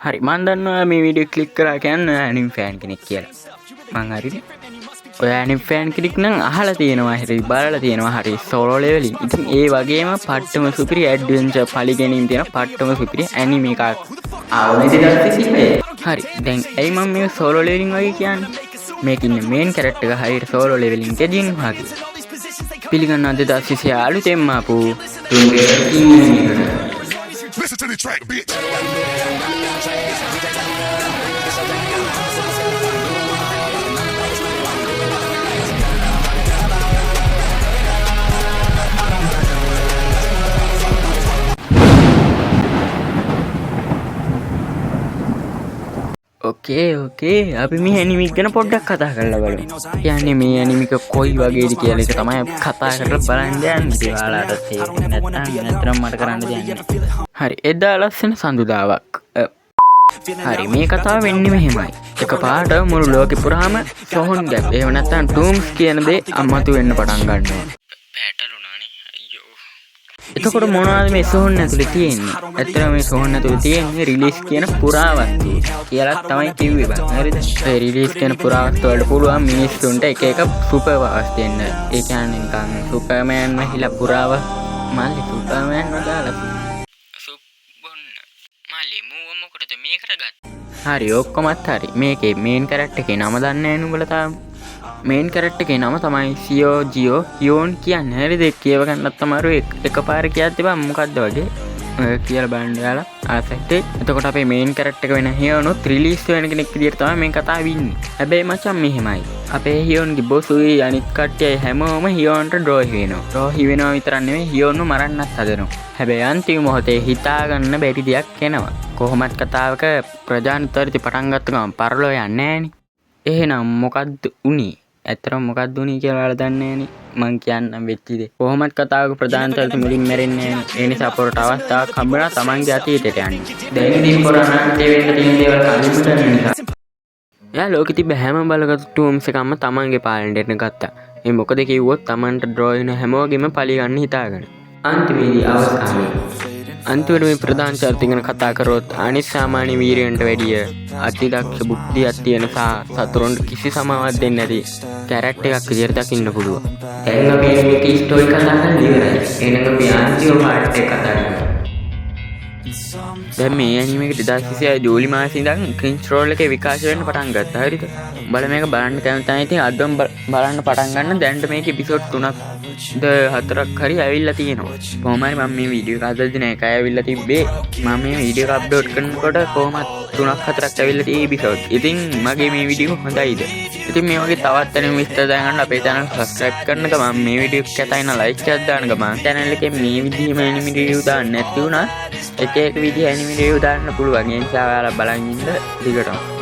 හරි මන් දන්නවා මේ වීඩියෝ ක්ලික් කරා කියන්නේ ඇනිම් ෆෑන් කෙනෙක් කියලා. මං හරිද? ඔය ඇනිම් ෆෑන් කෙනෙක් නම් අහලා තියෙනවා හරි බලලා තියෙනවා හරි සෝලෝ ලෙවලින්. ඉතින් ඒ වගේම පට්ටම සුපිරි ඇඩ්වෙන්චර් පලිගෙනින් තියෙන පට්ටම සුපිරි ඇනිමේ එකක් ආවනේ 2022. හරි දැන් ඇයි මම මේ සෝලෝ ලෙවලින් වගේ කියන්නේ? මේකේ ඉන්න මේන් කැරක්ටර් එක හරියට සෝලෝ ලෙවලින් ගෙදින් වගේ. පිළිගන්නවා 2026 අලුතෙන්ම ආපු Listen to the track, bitch. ඕකේ අපි මේ ඇනිමික් ගැන පොඩ්ඩක් කතා කරලා බලමු. කියන්නේ මේ ඇනිමික කොයි වගේද කියලා එක තමයි කතා කරලා බලන්න යන්නේ. ඉතින් ඔයාලට තේරෙන්නේ නැත්නම් මට කරන්න දෙයක් නැහැ. හරි එදා ලස්සන සඳුදාවක්. හරි මේ කතාව වෙන්නේ මෙහෙමයි. එකපාරට මුළු ලෝකෙ පුරාම සොහොන් ගැප් එහෙම නැත්නම් ටූම්ස් කියන දේ අම්මතු වෙන්න පටන් ගන්නවා. පැටලුණානේ අයියෝ. එතකොට මොනවද මේ සොහොන් ඇතුලේ තියෙන්නේ? ඇත්තටම මේ සොහොන් ඇතුලේ තියෙන්නේ රිලීස් කියන පුරාවස්තු කියලා තමයි කිව්වේ බං. හරිද? ඒ රිලීස් කියන පුරාවස්තු වලට පුළුවන් මිනිස්සුන්ට එක එක සුපර් පවර්ස් දෙන්න. ඒ කියන්නේ නිකන් සුපර්මෑන් වෙහිලා පුරාව මල්ලි සුපර්මෑන් වදාලා හරි ඔක්කොමත් හරි මේකේ මේන් කැරක්ටර් එකේ නම දන්නේ නැහැ නුඹලා තාම මේන් කැරක්ටර් එකේ නම තමයි සියෝ ජියෝ හියෝන් කියන්නේ හරිද කියව ගන්නත් අමාරු එකපාර කියද්දි බං මොකද්ද වගේ කියලා බලන්න යාලා ආසයිත් එතකොට අපේ මේන් කැරක්ටර් එක වෙන හියෝනුත් රිලීස් වෙන කෙනෙක් විදියට තමයි මේ කතාව ඉන්නේ හැබැයි මචං මෙහෙමයි අපේ හියෝන්ගේ බොසුයි අනිත් කට්ටිය හැමෝම හියෝන්ට ඩ්‍රෝහි වෙනවා ඩ්‍රෝහි වෙනවා විතරක් නෙමෙයි හියෝන්ව මරන්නත් හදනවා හැබැයි අන්තිම මොහොතේ හිතා ගන්න බැරි දෙයක් එනවා කොහොමත් කතාවක ප්‍රජානිතරිත පටන් ගත්ත ගමන් පරලෝ යන්නේ නෑනේ එහෙනම් මොකද්ද උනේ ඇත්තටම මොකක්ද උනේ කියලා ඔයාලා දන්නේ නෑනේ මං කියන්නම් වෙච්ච දේ කොහොමත් කතාවක ප්‍රධානතරිත මුලින් මැරෙන්නේ නෑනේ ඒ නිසා පොරට අවස්ථාවක් හම්බුණා තමන්ගේ අතීතයට යන්න දැන් ඉතින් පොරණන්තේ වෙන්න තියෙන දේවල් කලින් නිසා යා ලෝකෙ තිබ්බ හැම බලගත් ටූම්ස් එකක්ම තමන්ගේ පාලනයට ගත්තා ඒ මොකද කිව්වොත් තමන්ට ඩ්‍රෝ වෙන හැමෝගෙම පලි ගන්න හිතාගෙන අන්තිමේදී අවස්ථාවේ අන්තිමට මේ ප්‍රධාන චරිත ගැන කතා කරොත් අනිත් සාමාන්‍ය වීරයන්ට වැඩිය අතිදක්ෂ බුද්ධියක් තියෙන සතුරුන්ට කිසි සමාවක් දෙන්නේ නැති කැරක්ටර් එකක් විදියට දකින්න පුළුවන්. දැන් අපි මේකේ ස්ටෝරි කතා කරලා ඉවරයි. එහෙනම් අපි අන්තිම පාර්ට් එක කතා කරමු. දැන් මේ ඇනිමේ එක 2026 ජූලි මාසයේ ඉඳන් කන්ට්‍රෝල් එකේ විකාශය වෙන්න පටන් ගත්තා. හරිද? උඹලා මේක බලන්න කැමති නැහැ. ඉතින් අදම බලන්න පටන් ගන්න. දැන්ට මේකේ එපිසෝඩ් 3ක් 4ක් හරි ඇවිල්ලා තියෙනවා. කොහොම හරි මම මේ වීඩියෝ එක අදලා දින එකයි ඇවිල්ලා තිබ්බේ. මම මේ වීඩියෝ එක අප්ලෝඩ් කරනකොට කොහොමත් 3ක් 4ක් ඇවිල්ලා තියෙයි එපිසෝඩ්. ඉතින් මගේ මේ වීඩියෝ හොඳයිද? ඉතින් මේ වගේ තවත් ඇනිමේ විස්තර දැනගන්න අපේ channel subscribe කරන ගමන් මේ වීඩියෝ එක කැතයින like එකක් දාන්න ගමන් channel එකේ මේ විදිහම ඇනිමේ review දාන්න නැති වුණා එක විදිහ ඇනිමේ review දාන්න පුළුවන්. ඒ නිසා ඔයාලා බලන් ඉන්න දිගටම